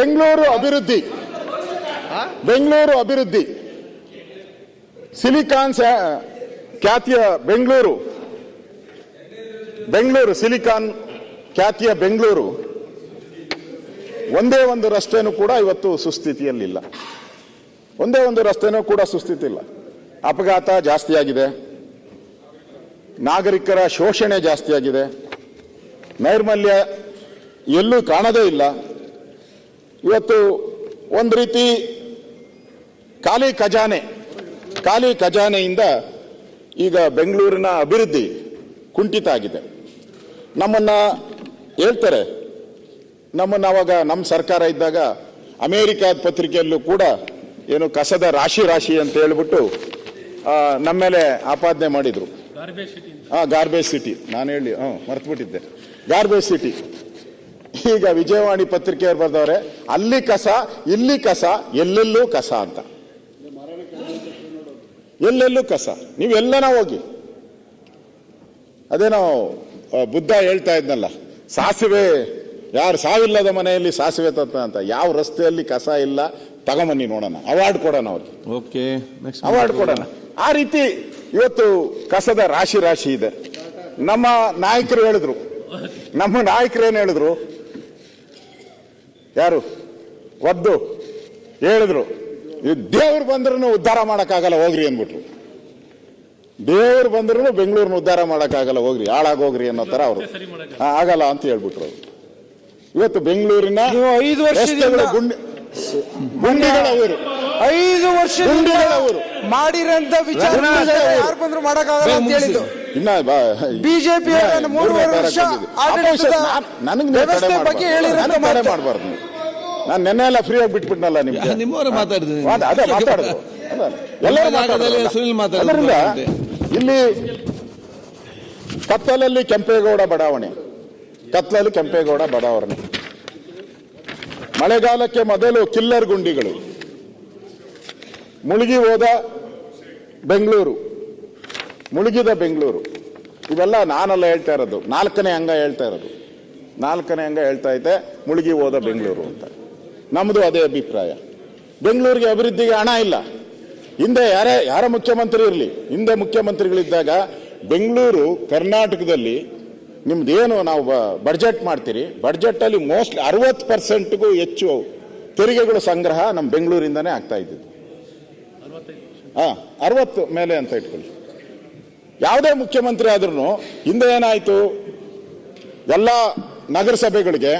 ಬೆಂಗಳೂರು ಅಭಿವೃದ್ಧಿ, ಬೆಂಗಳೂರು ಅಭಿವೃದ್ಧಿ, ಸಿಲಿಕಾನ್ ಖ್ಯಾತಿಯ ಬೆಂಗಳೂರು, ಸಿಲಿಕಾನ್ ಖ್ಯಾತಿಯ ಬೆಂಗಳೂರು ಒಂದೇ ಒಂದು ರಸ್ತೆನೂ ಕೂಡ ಇವತ್ತು ಸುಸ್ಥಿತಿಯಲ್ಲಿಲ್ಲ. ಒಂದೇ ಒಂದು ರಸ್ತೆನೂ ಕೂಡ ಸುಸ್ಥಿತಿ ಇಲ್ಲ. ಅಪಘಾತ ಜಾಸ್ತಿ ಆಗಿದೆ, ನಾಗರಿಕರ ಶೋಷಣೆ ಜಾಸ್ತಿ ಆಗಿದೆ, ನೈರ್ಮಲ್ಯ ಎಲ್ಲೂ ಕಾಣದೇ ಇಲ್ಲ. ಇವತ್ತು ಒಂದು ರೀತಿ ಖಾಲಿ ಖಜಾನೆಯಿಂದ ಈಗ ಬೆಂಗಳೂರಿನ ಅಭಿವೃದ್ಧಿ ಕುಂಠಿತ ಆಗಿದೆ. ನಮ್ಮನ್ನ ಹೇಳ್ತಾರೆ, ನಮ್ಮನ್ನು ಅವಾಗ ನಮ್ಮ ಸರ್ಕಾರ ಇದ್ದಾಗ ಅಮೇರಿಕಾದ ಪತ್ರಿಕೆಯಲ್ಲೂ ಕೂಡ ಏನು ಕಸದ ರಾಶಿ ಅಂತ ಹೇಳ್ಬಿಟ್ಟು ನಮ್ಮ ಮೇಲೆ ಆಪಾದನೆ ಮಾಡಿದ್ರು. ಗಾರ್ಬೇಜ್ ಸಿಟಿ, ನಾನು ಹೇಳಿ ಮರ್ತ್ಬಿಟ್ಟಿದ್ದೆ, ಗಾರ್ಬೇಜ್ ಸಿಟಿ. ಈಗ ವಿಜಯವಾಣಿ ಪತ್ರಿಕೆಯವರು ಬರ್ದವ್ರೆ, ಅಲ್ಲಿ ಕಸ ಇಲ್ಲಿ ಕಸ, ಎಲ್ಲೆಲ್ಲೂ ಕಸ ಅಂತ. ಎಲ್ಲೆಲ್ಲೂ ಕಸ, ನೀವೆಲ್ಲನ ಹೋಗಿ. ಅದೇನೋ ಬುದ್ಧ ಹೇಳ್ತಾ ಇದ್ನಲ್ಲ, ಸಾಸಿವೆ ಯಾರು ಸಾವಿಲ್ಲದ ಮನೆಯಲ್ಲಿ ಸಾಸಿವೆ ತತ್ತ ಅಂತ. ಯಾವ ರಸ್ತೆಯಲ್ಲಿ ಕಸ ಇಲ್ಲ ತಗೊಂಬನ್ನಿ ನೋಡೋಣ, ಅವಾರ್ಡ್ ಕೊಡೋಣ ಅವ್ರಿಗೆ. ಓಕೆ, ಅವಾರ್ಡ್ ಕೊಡೋಣ. ಆ ರೀತಿ ಇವತ್ತು ಕಸದ ರಾಶಿ ಇದೆ. ನಮ್ಮ ನಾಯಕರು ಹೇಳಿದ್ರು, ಏನ್ ಹೇಳಿದ್ರು, ಯಾರು ಒದ್ದು ಹೇಳಿದ್ರು, ದೇವ್ರು ಬಂದ್ರೂ ಉದ್ಧಾರ ಮಾಡಕ್ಕಾಗಲ್ಲ ಹೋಗ್ರಿ ಅಂದ್ಬಿಟ್ರು. ದೇವ್ರು ಬಂದ್ರೂ ಬೆಂಗಳೂರಿನ ಉದ್ಧಾರ ಮಾಡಕ್ಕಾಗಲ್ಲ ಹೋಗ್ರಿ, ಹಾಳಾಗೋಗ್ರಿ ಅನ್ನೋ ತರ ಅವರು ಆಗಲ್ಲ ಅಂತ ಹೇಳ್ಬಿಟ್ರು. ಇವತ್ತು ಬೆಂಗಳೂರಿನ 5 ವರ್ಷದಿಂದ ಗುಂಡಿಗಳವರು 5 ವರ್ಷದಿಂದ ಮಾಡಿರಂತ ವಿಚಾರ ಯಾರು ಬಂದ್ರು ಮಾಡಕ್ಕಾಗಲ್ಲ ಅಂತ ಹೇಳಿದ್ದು. ಇನ್ನ ಬಿಜೆಪಿ 3 ವರ್ಷ ವ್ಯವಸ್ಥೆ ಬಗ್ಗೆ ಹೇಳಿರೋದು ಮಾಡಬಾರ್ದು. ನಾನು ನೆನ್ನೆ ಎಲ್ಲ ಫ್ರೀ ಆಗಿ ಬಿಟ್ಬಿಟ್ನಲ್ಲ ನಿಮ್ಗೆ. ನಿಮ್ಮವರೇ ಮಾತಾಡಿದ್ರು, ಅದೇ ಮಾತಾಡಿದ್ರು, ಎಲ್ಲರೂ ಮಾತಾಡಿದ್ರು. ಸುನಿಲ್ ಮಾತಾಡಿದ್ರು. ಇಲ್ಲಿ ಕತ್ತಲಲ್ಲಿ ಕೆಂಪೇಗೌಡ ಬಡಾವಣೆ, ಮಳೆಗಾಲಕ್ಕೆ ಮೊದಲು ಕಿಲ್ಲರ್ ಗುಂಡಿಗಳು, ಮುಳುಗಿದ ಬೆಂಗಳೂರು. ಇವೆಲ್ಲ ನಾನೆಲ್ಲ ಹೇಳ್ತಾ ಇರೋದು, 4ನೇ ಅಂಗ ಹೇಳ್ತಾ ಐತೆ ಮುಳುಗಿ ಹೋದ ಬೆಂಗಳೂರು ಅಂತ. ನಮ್ಮದು ಅದೇ ಅಭಿಪ್ರಾಯ. ಬೆಂಗಳೂರಿಗೆ ಅಭಿವೃದ್ಧಿಗೆ ಹಣ ಇಲ್ಲ. ಹಿಂದೆ ಯಾರ ಮುಖ್ಯಮಂತ್ರಿ ಇರಲಿ, ಹಿಂದೆ ಮುಖ್ಯಮಂತ್ರಿಗಳಿದ್ದಾಗ ಬೆಂಗಳೂರು ಕರ್ನಾಟಕದಲ್ಲಿ ನಿಮ್ದೇನು ನಾವು ಬಡ್ಜೆಟ್ ಮಾಡ್ತೀರಿ, ಬಡ್ಜೆಟ್ ಅಲ್ಲಿ ಮೋಸ್ಟ್ಲಿ 60%ಗೂ ಹೆಚ್ಚು ತೆರಿಗೆಗಳು ಸಂಗ್ರಹ ನಮ್ಮ ಬೆಂಗಳೂರಿಂದಾನೇ ಆಗ್ತಾ ಇದ್ದಿದ್ದು. 60 ಮೇಲೆ ಅಂತ ಇಟ್ಕೊಳ್ಳಿ. ಯಾವುದೇ ಮುಖ್ಯಮಂತ್ರಿ ಆದ್ರೂ ಹಿಂದೆ ಏನಾಯ್ತು, ಎಲ್ಲ ನಗರಸಭೆಗಳಿಗೆ,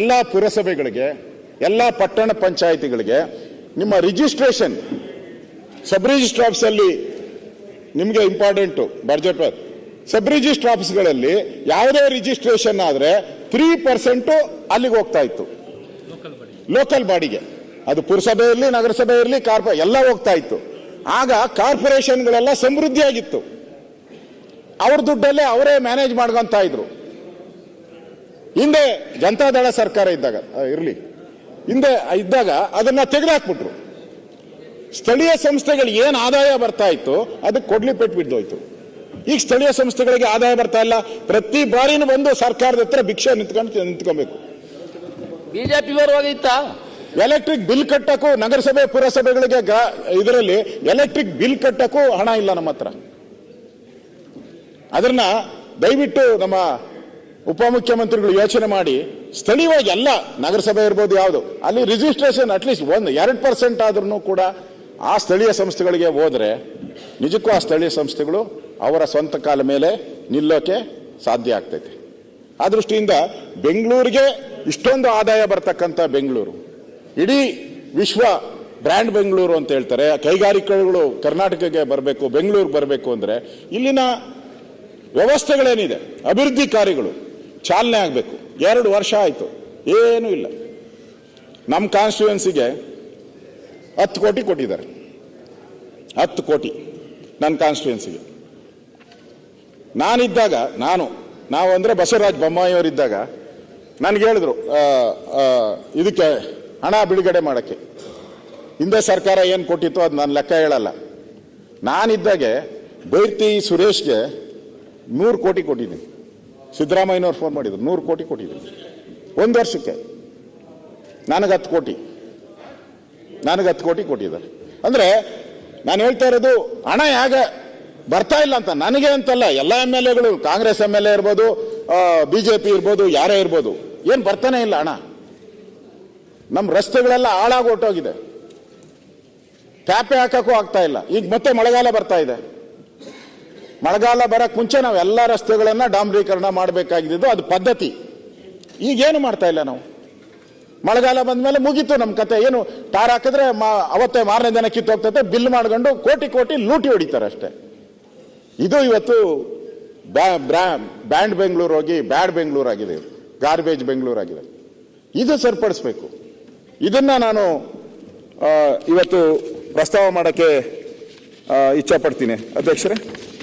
ಎಲ್ಲ ಪುರಸಭೆಗಳಿಗೆ, ಎಲ್ಲ ಪಟ್ಟಣ ಪಂಚಾಯಿತಿಗಳಿಗೆ ನಿಮ್ಮ ರಿಜಿಸ್ಟ್ರೇಷನ್ ಸಬ್ ರಿಜಿಸ್ಟರ್ ಆಫೀಸಲ್ಲಿ ನಿಮಗೆ ಇಂಪಾರ್ಟೆಂಟು ಬಡ್ಜೆಟ್. ಸಬ್ ರಿಜಿಸ್ಟರ್ ಆಫೀಸ್ಗಳಲ್ಲಿ ಯಾವುದೇ ರಿಜಿಸ್ಟ್ರೇಷನ್ ಆದ್ರೆ 3% ಅಲ್ಲಿಗೆ ಹೋಗ್ತಾ ಇತ್ತು, ಲೋಕಲ್ ಬಾಡಿಗೆ. ಅದು ಪುರಸಭೆ ಇರಲಿ, ನಗರಸಭೆ ಇರಲಿ, ಎಲ್ಲ ಹೋಗ್ತಾ ಇತ್ತು. ಆಗ ಕಾರ್ಪೊರೇಷನ್ಗಳೆಲ್ಲ ಸಮೃದ್ಧಿಯಾಗಿತ್ತು, ಅವ್ರ ದುಡ್ಡಲ್ಲೇ ಅವರೇ ಮ್ಯಾನೇಜ್ ಮಾಡ್ಕೊಂತ ಇದ್ರು. ಹಿಂದೆ ಜನತಾದಳ ಸರ್ಕಾರ ಇದ್ದಾಗ ಅದನ್ನ ತೆಗೆದುಹಾಕ್ಬಿಟ್ರು. ಸ್ಥಳೀಯ ಸಂಸ್ಥೆಗಳಿಗೆ ಏನು ಆದಾಯ ಬರ್ತಾ ಇತ್ತು ಅದಕ್ಕೆ ಕೊಡ್ಲಿ ಪೆಟ್ಟು ಬಿದ್ದೋಯ್ತು. ಈಗ ಸ್ಥಳೀಯ ಸಂಸ್ಥೆಗಳಿಗೆ ಆದಾಯ ಬರ್ತಾ ಇಲ್ಲ. ಪ್ರತಿ ಬಾರಿನೂ ಬಂದು ಸರ್ಕಾರದ ಹತ್ರ ಭಿಕ್ಷೆ ನಿಂತ್ಕೊಬೇಕು. ಬಿಜೆಪಿ ಎಲೆಕ್ಟ್ರಿಕ್ ಬಿಲ್ ಕಟ್ಟಕ್ಕೂ ನಗರಸಭೆ ಪುರಸಭೆಗಳಿಗೆ ಇದರಲ್ಲಿ ಎಲೆಕ್ಟ್ರಿಕ್ ಬಿಲ್ ಕಟ್ಟಕ್ಕೂ ಹಣ ಇಲ್ಲ ನಮ್ಮ ಹತ್ರ. ಅದನ್ನ ದಯವಿಟ್ಟು ನಮ್ಮ ಉಪಮುಖ್ಯಮಂತ್ರಿಗಳು ಯೋಚನೆ ಮಾಡಿ, ಸ್ಥಳೀಯವಾಗಿ ಎಲ್ಲ ನಗರಸಭೆ ಇರ್ಬೋದು, ಯಾವುದು ಅಲ್ಲಿ ರಿಜಿಸ್ಟ್ರೇಷನ್ ಅಟ್ಲೀಸ್ಟ್ 1-2% ಆದ್ರೂ ಕೂಡ ಆ ಸ್ಥಳೀಯ ಸಂಸ್ಥೆಗಳಿಗೆ ಹೋದ್ರೆ ನಿಜಕ್ಕೂ ಆ ಸ್ಥಳೀಯ ಸಂಸ್ಥೆಗಳು ಅವರ ಸ್ವಂತ ಕಾಲ ಮೇಲೆ ನಿಲ್ಲೋಕೆ ಸಾಧ್ಯ ಆಗ್ತೈತೆ. ಆ ದೃಷ್ಟಿಯಿಂದ ಬೆಂಗಳೂರಿಗೆ ಇಷ್ಟೊಂದು ಆದಾಯ ಬರ್ತಕ್ಕಂಥ ಬೆಂಗಳೂರು, ಇಡೀ ವಿಶ್ವ ಬ್ರ್ಯಾಂಡ್ ಬೆಂಗಳೂರು ಅಂತ ಹೇಳ್ತಾರೆ. ಕೈಗಾರಿಕೆಗಳು ಕರ್ನಾಟಕಕ್ಕೆ ಬರಬೇಕು, ಬೆಂಗಳೂರಿಗೆ ಬರಬೇಕು ಅಂದ್ರೆ ಇಲ್ಲಿನ ವ್ಯವಸ್ಥೆಗಳೇನಿದೆ, ಅಭಿವೃದ್ಧಿ ಕಾರ್ಯಗಳು ಚಾಲನೆ ಆಗಬೇಕು. 2 ವರ್ಷ ಆಯಿತು, ಏನೂ ಇಲ್ಲ. ನಮ್ಮ ಕಾನ್ಸ್ಟಿಟ್ಯೂನ್ಸಿಗೆ 10 ಕೋಟಿ ಕೊಟ್ಟಿದ್ದಾರೆ. 10 ಕೋಟಿ ನನ್ನ ಕಾನ್ಸ್ಟಿಟ್ಯೂನ್ಸಿಗೆ. ನಾವು ಅಂದ್ರೆ ಬಸವರಾಜ ಬೊಮ್ಮಾಯಿಯವರಿದ್ದಾಗ ನನಗೆ ಹೇಳಿದ್ರು ಇದಕ್ಕೆ ಹಣ ಬಿಡುಗಡೆ ಮಾಡೋಕ್ಕೆ. ಹಿಂದೆ ಸರ್ಕಾರ ಏನು ಕೊಟ್ಟಿತ್ತು ಅದು ನಾನು ಲೆಕ್ಕ ಹೇಳಲ್ಲ. ನಾನಿದ್ದಾಗೆ ಬೈರ್ತಿ ಸುರೇಶ್ಗೆ 100 ಕೋಟಿ ಕೊಟ್ಟಿದ್ದೀನಿ. ಸಿದ್ದರಾಮಯ್ಯನವ್ರು ಫೋನ್ ಮಾಡಿದ್ರು, 100 ಕೋಟಿ ಕೊಟ್ಟಿದ್ದೀನಿ 1 ವರ್ಷಕ್ಕೆ. ನನಗೆ 10 ಕೋಟಿ ಕೊಟ್ಟಿದ್ದಾರೆ. ಅಂದ್ರೆ ನಾನು ಹೇಳ್ತಾ ಇರೋದು ಹಣ ಹೇಗೆ ಬರ್ತಾ ಇಲ್ಲ ಅಂತ, ನನಗೆ ಅಂತಲ್ಲ, ಎಲ್ಲ MLAಗಳು, ಕಾಂಗ್ರೆಸ್ MLA ಇರ್ಬೋದು, BJP ಇರ್ಬೋದು, ಯಾರೇ ಇರ್ಬೋದು, ಏನ್ ಬರ್ತಾನೆ ಇಲ್ಲ ಹಣ. ನಮ್ಮ ರಸ್ತೆಗಳೆಲ್ಲ ಹಾಳಾಗಿ ಹೊರಟೋಗಿದೆ, ಟ್ಯಾಪೆ ಹಾಕಕ್ಕೂ ಆಗ್ತಾ ಇಲ್ಲ. ಈಗ ಮತ್ತೆ ಮಳೆಗಾಲ ಬರ್ತಾ ಇದೆ, ಮಳೆಗಾಲ ಬರಕ್ ಮುಂಚೆ ನಾವು ಎಲ್ಲ ರಸ್ತೆಗಳನ್ನ ಡಾಂಬರೀಕರಣ ಮಾಡಬೇಕಾಗಿದ್ದು, ಅದು ಪದ್ಧತಿ. ಈಗೇನು ಮಾಡ್ತಾ ಇಲ್ಲ ನಾವು. ಮಳೆಗಾಲ ಬಂದ್ಮೇಲೆ ಮುಗೀತು ನಮ್ಮ ಕತೆ. ಏನು ಟಾರ್ ಹಾಕಿದ್ರೆ ಅವತ್ತೇ ಮಾರನೇ ದಿನ ಕಿತ್ತೋಗ್ತದೆ, ಬಿಲ್ ಮಾಡ್ಕೊಂಡು ಕೋಟಿ ಲೂಟಿ ಹೊಡಿತಾರೆ ಅಷ್ಟೇ. ಇದು ಇವತ್ತು ಬ್ಯಾಂಡ್ ಬೆಂಗಳೂರು ಹೋಗಿ ಬ್ಯಾಡ್ ಬೆಂಗಳೂರು ಆಗಿದೆ, ಗಾರ್ಬೇಜ್ ಬೆಂಗಳೂರು ಆಗಿದೆ. ಇದು ಸರಿಪಡಿಸ್ಬೇಕು. ಇದನ್ನ ನಾನು ಇವತ್ತು ಪ್ರಸ್ತಾವ ಮಾಡಕ್ಕೆ ಇಚ್ಛೆ ಪಡ್ತೀನಿ ಅಧ್ಯಕ್ಷರೇ.